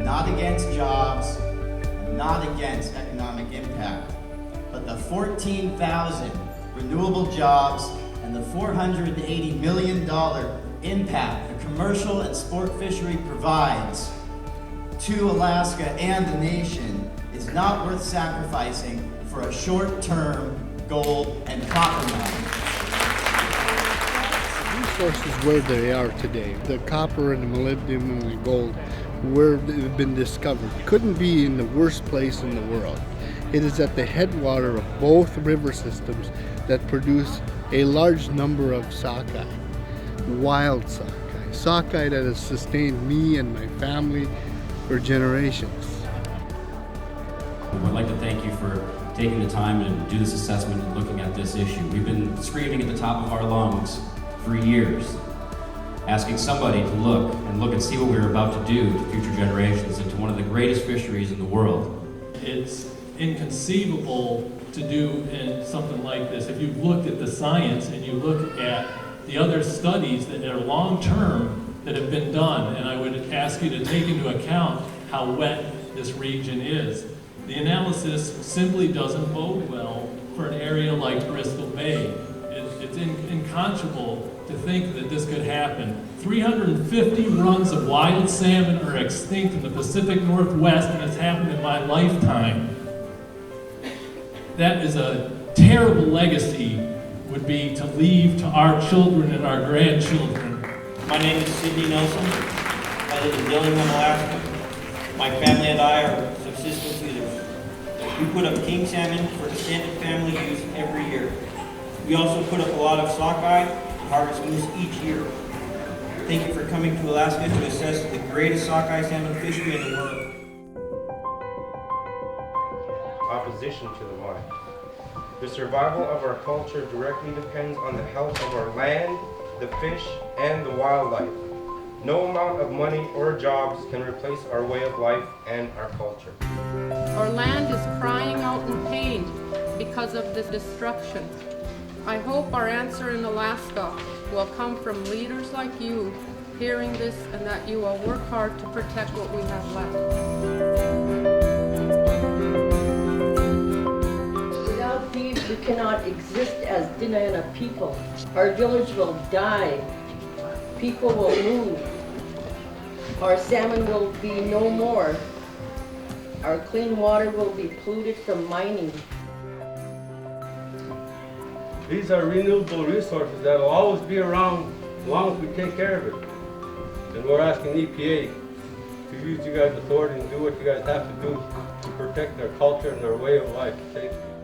not against jobs, I'm not against economic impact, but the 14,000 renewable jobs and the $480 million impact the commercial and sport fishery provides to Alaska and the nation is not worth sacrificing for a short-term gold and copper mine. Resources where they are today, the copper and the molybdenum and the gold, where they've been discovered, couldn't be in the worst place in the world. It is at the headwater of both river systems that produce a large number of sockeye, wild sockeye that has sustained me and my family for generations. I'd like to thank you for taking the time to do this assessment and looking at this issue. We've been screaming at the top of our lungs for years, asking somebody to look and see what we're about to do to future generations into one of the greatest fisheries in the world. It's inconceivable to do something like this. If you've looked at the science and you look at the other studies that are long-term that have been done, and I would ask you to take into account how wet this region is. The analysis simply doesn't bode well for an area like Bristol Bay. It's inconceivable to think that this could happen. 350 runs of wild salmon are extinct in the Pacific Northwest, and it's happened in my lifetime. That is a terrible legacy would be to leave to our children and our grandchildren. My name is Sidney Nelson. I live in Dillingham, Alaska. My family and I are subsistence eaters. We put up king salmon for extended family use every year. We also put up a lot of sockeye and harvest moose each year. Thank you for coming to Alaska to assess the greatest sockeye salmon fishery in the world. Opposition to the mine. The survival of our culture directly depends on the health of our land, the fish, and the wildlife. No amount of money or jobs can replace our way of life and our culture. Our land is crying out in pain because of this destruction. I hope our answer in Alaska will come from leaders like you hearing this, and that you will work hard to protect what we have left. Without these, we cannot exist as Dinayana people. Our village will die. People will move. Our salmon will be no more. Our clean water will be polluted from mining. These are renewable resources that will always be around as long as we take care of it. And we're asking EPA to use you guys' authority and do what you guys have to do to protect our culture and our way of life. Thank you.